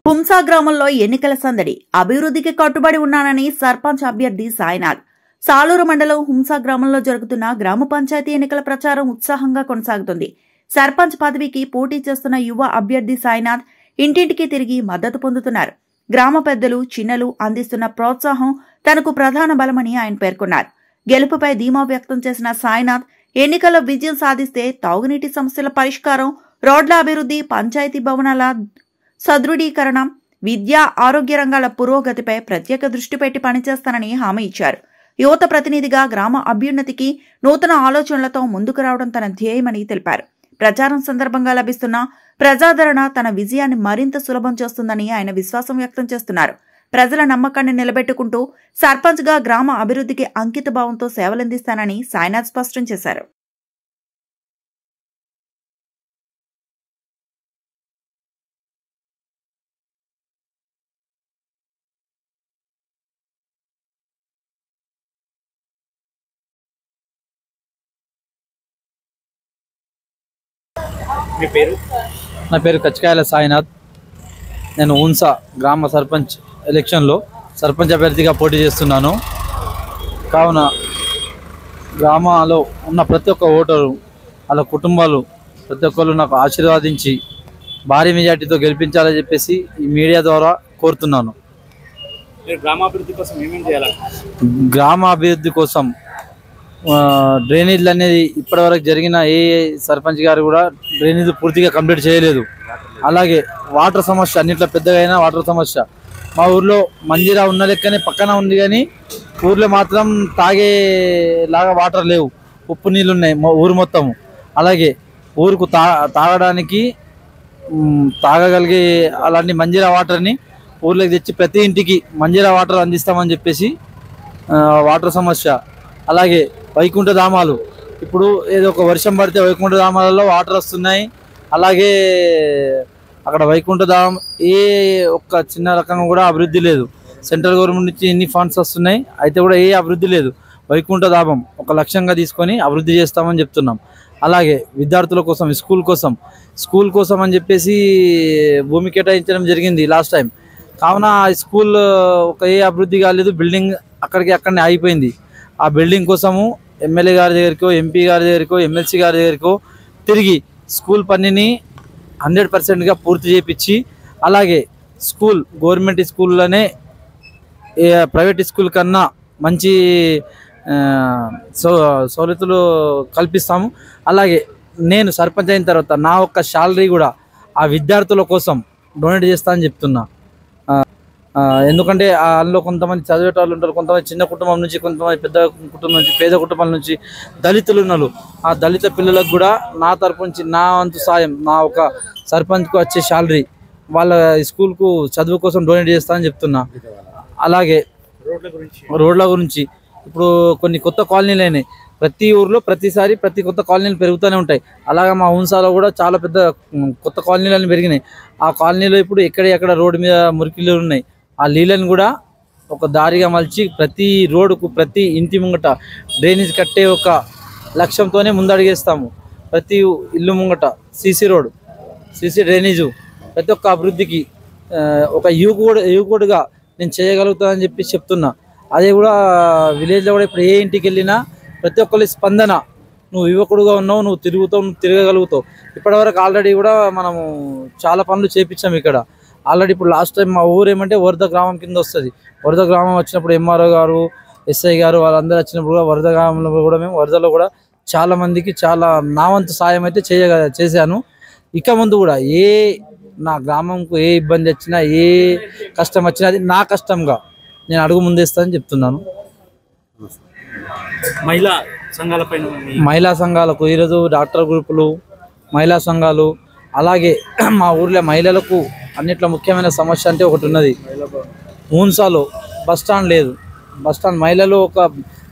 హుంసా గ్రామంలో ఎన్నికల సందడి. అభివృద్ధికి కట్టుబడి ఉన్నానని సర్పంచ్ అభ్యర్థి సాయినాథ్. సాలూరు మండలం హుంసా గ్రామంలో జరుగుతున్న గ్రామ పంచాయతీ ఎన్నికల ప్రచారం ఉత్సాహంగా కొనసాగుతుంది. సర్పంచ్ పదవికి పోటీ చేస్తున్న యువ అభ్యర్థి సాయినాథ్ ఇంటింటికి తిరిగి మద్దతు పొందుతున్నారు. గ్రామ పెద్దలు, చిన్నలు అందిస్తున్న ప్రోత్సాహం తనకు ప్రధాన బలమని ఆయన పేర్కొన్నారు. గెలుపుపై ధీమా వ్యక్తం చేసిన సాయినాథ్ ఎన్నికల్లో విజయం సాధిస్తే తాగునీటి సమస్యల పరిష్కారం, రోడ్ల అభివృద్ధి, పంచాయతీ భవనాల సదృఢీకరణ, విద్యా, ఆరోగ్య రంగాల పురోగతిపై ప్రత్యేక దృష్టి పెట్టి పనిచేస్తానని హామీ ఇచ్చారు. యువత ప్రతినిధిగా గ్రామ అభ్యున్నతికి నూతన ఆలోచనలతో ముందుకు రావడం తన ధ్యేయమని తెలిపారు. ప్రచారం సందర్భంగా లభిస్తున్న ప్రజాదరణ తన విజయాన్ని మరింత సులభం చేస్తుందని ఆయన విశ్వాసం వ్యక్తం చేస్తున్నారు. ప్రజల నమ్మకాన్ని నిలబెట్టుకుంటూ సర్పంచ్గా గ్రామ అభివృద్ధికి అంకిత భావంతో సేవలందిస్తానని సాయినాథ్ స్పష్టం చేశారు. నా పేరు కచ్చికాయల సాయినాథ్. నేను హుంసా గ్రామ సర్పంచ్ ఎలక్షన్లో సర్పంచ్ అభ్యర్థిగా పోటీ చేస్తున్నాను. కావున గ్రామాల్లో ఉన్న ప్రతి ఒక్క ఓటరు, వాళ్ళ కుటుంబాలు ప్రతి ఒక్కరు నాకు ఆశీర్వాదించి భారీ మెజార్టీతో గెలిపించాలని చెప్పేసి ఈ మీడియా ద్వారా కోరుతున్నాను. గ్రామాభివృద్ధి కోసం ఏమేమి చేయాలి? గ్రామాభివృద్ధి కోసం డ్రైనేజీలు అనేది ఇప్పటివరకు జరిగిన ఏ సర్పంచ్ గారు కూడా డ్రైనేజీలు పూర్తిగా కంప్లీట్ చేయలేదు. అలాగే వాటర్ సమస్య, అన్నింటిలో పెద్దగా అయినా వాటర్ సమస్య. మా ఊర్లో మంజీరా ఉన్న లెక్కనే పక్కన ఉంది, కానీ ఊర్లో మాత్రం తాగేలాగా వాటర్ లేవు, ఉప్పు నీళ్ళు ఉన్నాయి ఊరు మొత్తము. అలాగే ఊరుకు తాగడానికి తాగగలిగే అలాంటి మంజీరా వాటర్ని ఊర్లోకి తెచ్చి ప్రతి ఇంటికి మంజీరా వాటర్ అందిస్తామని చెప్పేసి వాటర్ సమస్య. అలాగే వైకుంఠ ధామాలు, ఇప్పుడు ఏదో ఒక వర్షం పడితే వైకుంఠ ధామాలలో వాటర్ వస్తున్నాయి. అలాగే అక్కడ వైకుంఠ ధామం ఏ ఒక్క చిన్న రకంగా కూడా అభివృద్ధి లేదు. సెంట్రల్ గవర్నమెంట్ నుంచి ఎన్ని ఫండ్స్ వస్తున్నాయి, అయితే కూడా ఏ అభివృద్ధి లేదు. వైకుంఠ ధామం ఒక లక్ష్యంగా తీసుకొని అభివృద్ధి చేస్తామని చెప్తున్నాం. అలాగే విద్యార్థుల కోసం స్కూల్ కోసం అని చెప్పేసి భూమి కేటాయించడం జరిగింది లాస్ట్ టైం. కావున స్కూల్ ఒక ఏ అభివృద్ధి కాలేదు, బిల్డింగ్ అక్కడనే ఆగిపోయింది. ఆ బిల్డింగ్ కోసము ఎమ్మెల్యే గారి దగ్గరికో, ఎంపీ గారి దగ్గరికో, ఎమ్మెల్సీ గారి దగ్గరికో తిరిగి స్కూల్ పనిని 100%గా పూర్తి చేయించి, అలాగే గవర్నమెంట్ స్కూల్లోనే ప్రైవేట్ స్కూల్ కన్నా మంచి సౌలతులు కల్పిస్తాము. అలాగే నేను సర్పంచ్ అయిన తర్వాత నా ఒక్క శాలరీ కూడా ఆ విద్యార్థుల కోసం డొనేట్ చేస్తా అని చెప్తున్నా. ఎందుకంటే అందులో కొంతమంది చదివేటోళ్ళు ఉంటారు, కొంతమంది చిన్న కుటుంబం నుంచి, కొంతమంది పెద్ద కుటుంబం నుంచి, పేద కుటుంబాల నుంచి దళితులు ఉన్నారు. ఆ దళిత పిల్లలకు కూడా నా తరపు నుంచి నా వంతు సాయం, నా ఒక సర్పంచ్కు వచ్చే శాలరీ వాళ్ళ స్కూల్కు చదువు కోసం డొనేట్ చేస్తా అని చెప్తున్నా. అలాగే రోడ్ల గురించి ఇప్పుడు కొన్ని కొత్త కాలనీలు అయినాయి. ప్రతి ఊర్లో ప్రతిసారి ప్రతి కొత్త కాలనీలు పెరుగుతూనే ఉంటాయి. అలాగే మా హుంసాలో కూడా చాలా పెద్ద కొత్త కాలనీలు పెరిగినాయి. ఆ కాలనీలో ఇప్పుడు ఎక్కడ రోడ్డు మీద మురికిలు ఉన్నాయి. ఆ నీళ్ళని కూడా ఒక దారిగా మలిచి ప్రతి రోడ్డుకు, ప్రతి ఇంటి ముంగట డ్రైనేజ్ కట్టే ఒక లక్ష్యంతోనే ముందడిగేస్తాము. ప్రతి ఇల్లు ముంగట సీసీ రోడ్, సీసీ డ్రైనేజు, ప్రతి ఒక్క అభివృద్ధికి ఒక యువకుడుగా నేను చేయగలుగుతానని చెప్పి చెప్తున్నా. అదే కూడా విలేజ్లో కూడా ఇప్పుడు ఏ ఇంటికి వెళ్ళినా ప్రతి ఒక్కరి స్పందన, నువ్వు యువకుడుగా ఉన్నావు, నువ్వు తిరగగలుగుతావు. ఇప్పటివరకు ఆల్రెడీ కూడా మనము చాలా పనులు చేయించాము ఇక్కడ. ఆల్రెడీ ఇప్పుడు లాస్ట్ టైం మా ఊరు ఏమంటే వరద గ్రామం కింద వస్తుంది. వరద గ్రామం వచ్చినప్పుడు ఎంఆర్ఓ గారు, ఎస్ఐ గారు వాళ్ళందరూ వచ్చినప్పుడు కూడా వరద గ్రామంలో కూడా మేము వరదలో కూడా చాలా మందికి చాలా నా వంతు సాయం అయితే చేశాను. ఇక ముందు కూడా నా గ్రామంకు ఏ ఇబ్బంది వచ్చినా, ఏ కష్టం వచ్చినా అది నా కష్టంగా నేను అడుగు ముందేస్తానని చెప్తున్నాను. మహిళా సంఘాలకు ఈరోజు డాక్టర్ గ్రూపులు, మహిళా సంఘాలు, అలాగే మా ఊర్లో మహిళలకు అన్నిట్లో ముఖ్యమైన సమస్య అంటే ఒకటి ఉన్నది. హుంసాలో బస్ స్టాండ్ లేదు. మహిళలు ఒక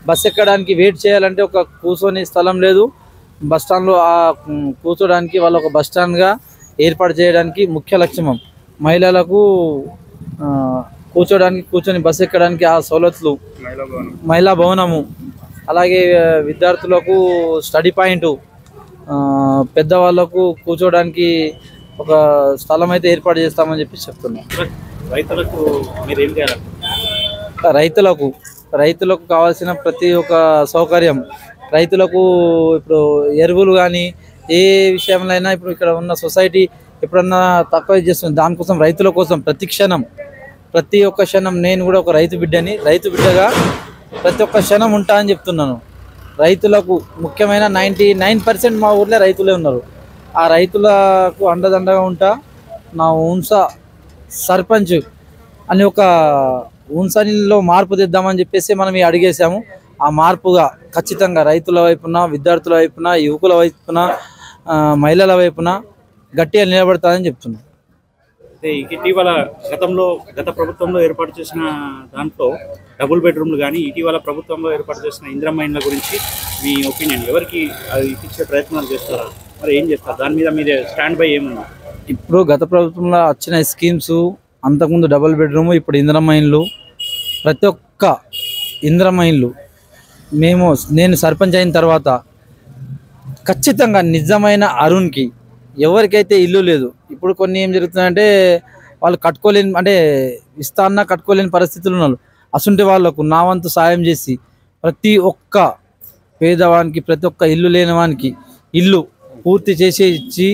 బస్ ఎక్కడానికి వెయిట్ చేయాలంటే ఒక కూర్చొని స్థలం లేదు. బస్ స్టాండ్లో కూర్చోడానికి వాళ్ళు ఒక బస్ స్టాండ్గా ఏర్పాటు చేయడానికి ముఖ్య లక్ష్యం. మహిళలకు కూర్చొని బస్ ఎక్కడానికి ఆ సౌలతులు, మహిళా భవనము, అలాగే విద్యార్థులకు స్టడీ పాయింట్, పెద్దవాళ్ళకు కూర్చోడానికి ఒక స్థలం అయితే ఏర్పాటు చేస్తామని చెప్పి చెప్తున్నాం. రైతులకు మీరు ఏం చేయాలి? రైతులకు కావాల్సిన ప్రతి ఒక్క సౌకర్యం, రైతులకు ఇప్పుడు ఎరువులు కానీ ఏ విషయంలో అయినా ఇప్పుడు ఇక్కడ ఉన్న సొసైటీ ఎప్పుడన్నా తక్కువ చేస్తుంది. దానికోసం రైతుల కోసం ప్రతి ఒక్క క్షణం నేను కూడా ఒక రైతు బిడ్డగా ప్రతి ఒక్క క్షణం ఉంటా అని చెప్తున్నాను. రైతులకు ముఖ్యమైన 99% మా ఊర్లో రైతులే ఉన్నారు. ఆ రైతులకు అండదండగా ఉంటా. నా ఉంసా సర్పంచ్ అని ఒక ఉంసనిలో మార్పు తెద్దామని చెప్పేసి మనం అడిగేసాము. ఆ మార్పుగా ఖచ్చితంగా రైతుల వైపున, విద్యార్థుల వైపున, యువకుల వైపున, మహిళల వైపున గట్టిగా నిలబడతానని చెప్తున్నాను. అయితే ఇటీవల గత ప్రభుత్వంలో ఏర్పాటు చేసిన దాంట్లో డబుల్ బెడ్రూమ్లు కానీ ఇటీవల ప్రభుత్వంలో ఏర్పాటు చేసిన ఇందిరమ్మ ఇండ్ల గురించి మీ ఒపీనియన్, ఎవరికి అది ఇచ్చే ప్రయత్నాలు చేస్తారా, మరి ఏం చేస్తారు? దాని మీద మీరే స్టాండ్ బై ఏముంది? ఇప్పుడు గత ప్రభుత్వంలో వచ్చిన స్కీమ్స్, అంతకుముందు డబుల్ బెడ్రూమ్, ఇప్పుడు ఇందిరమ్మ ఇండ్లు, ప్రతి ఒక్క ఇందిరమ్మ ఇండ్లు నేను సర్పంచ్ అయిన తర్వాత ఖచ్చితంగా నిజమైన అరుణ్కి ఎవరికైతే ఇల్లు లేదు, ఇప్పుడు కొన్ని ఏం జరుగుతుందంటే వాళ్ళు కట్టుకోలేని, అంటే ఇస్తాన్నా కట్టుకోలేని పరిస్థితులు ఉన్నారు. అసుంటి వాళ్ళకు నా వంతు సాయం చేసి ప్రతి ఒక్క పేదవానికి, ప్రతి ఒక్క ఇల్లు లేని వానికి ఇల్లు పూర్తి చేసి ఇచ్చి,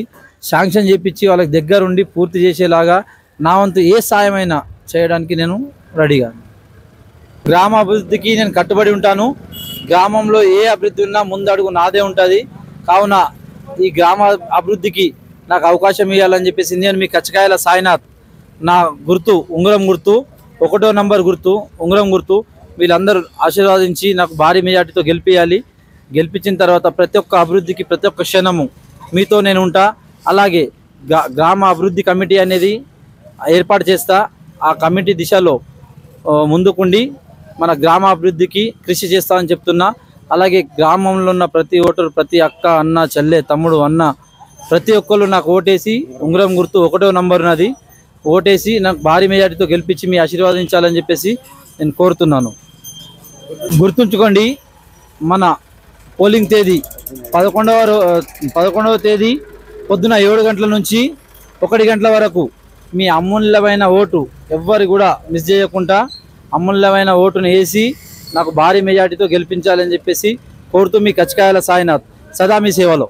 శాంక్షన్ చేపించి వాళ్ళకి దగ్గరుండి పూర్తి చేసేలాగా నా వంతు ఏ సాయమైనా చేయడానికి నేను రెడీగా. గ్రామ అభివృద్ధికి నేను కట్టుబడి ఉంటాను. గ్రామంలో ఏ అభివృద్ధి ఉన్నా ముందడుగు నాదే ఉంటుంది. కావున ఈ గ్రామ అభివృద్ధికి నాకు అవకాశం ఇవ్వాలని చెప్పేసి నేను మీ కచ్చకాయల సాయినాథ్, నా గుర్తు ఉంగరం గుర్తు, 1వ నంబర్ గుర్తు ఉంగరం గుర్తు, వీళ్ళందరూ ఆశీర్వాదించి నాకు భారీ మెజార్టీతో గెలిపించాలి. గెలిపించిన తర్వాత ప్రతి ఒక్క అభివృద్ధికి ప్రతి ఒక్క క్షణము మీతో నేను ఉంటా. అలాగే గ్రామ అభివృద్ధి కమిటీ అనేది ఏర్పాటు చేస్తా. ఆ కమిటీ దిశలో ముందుకుండి మన గ్రామ అభివృద్ధికి కృషి చేస్తామని చెప్తున్నా. అలాగే గ్రామంలో ఉన్న ప్రతి ఓటరు, ప్రతి అక్క, అన్న, చెల్లె, తమ్ముడు, అన్న, ప్రతి ఒక్కళ్ళు నాకు ఓటేసి, ఉంగరం గుర్తు 1వ నంబర్ ఉన్నది, ఓటేసి నాకు భారీ మెజార్టీతో గెలిపించి మీ ఆశీర్వాదించాలని చెప్పేసి నేను కోరుతున్నాను. గుర్తుంచుకోండి, మన పోలింగ్ తేదీ 11వ తేదీ పొద్దున 7 గంటల నుంచి 1 గంటల వరకు మీ అమూల్యమైన ఓటు ఎవ్వరు కూడా మిస్ చేయకుండా అమూల్యమైన ఓటును వేసి నాకు భారీ మెజార్టీతో గెలిపించాలని చెప్పేసి కోరుతూ మీ కచ్చకాయల సాయినాథ్ సదా మీ సేవలో.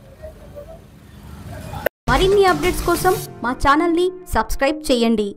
మరిన్ని అప్డేట్స్ కోసం మా ఛానల్ని సబ్స్క్రైబ్ చేయండి.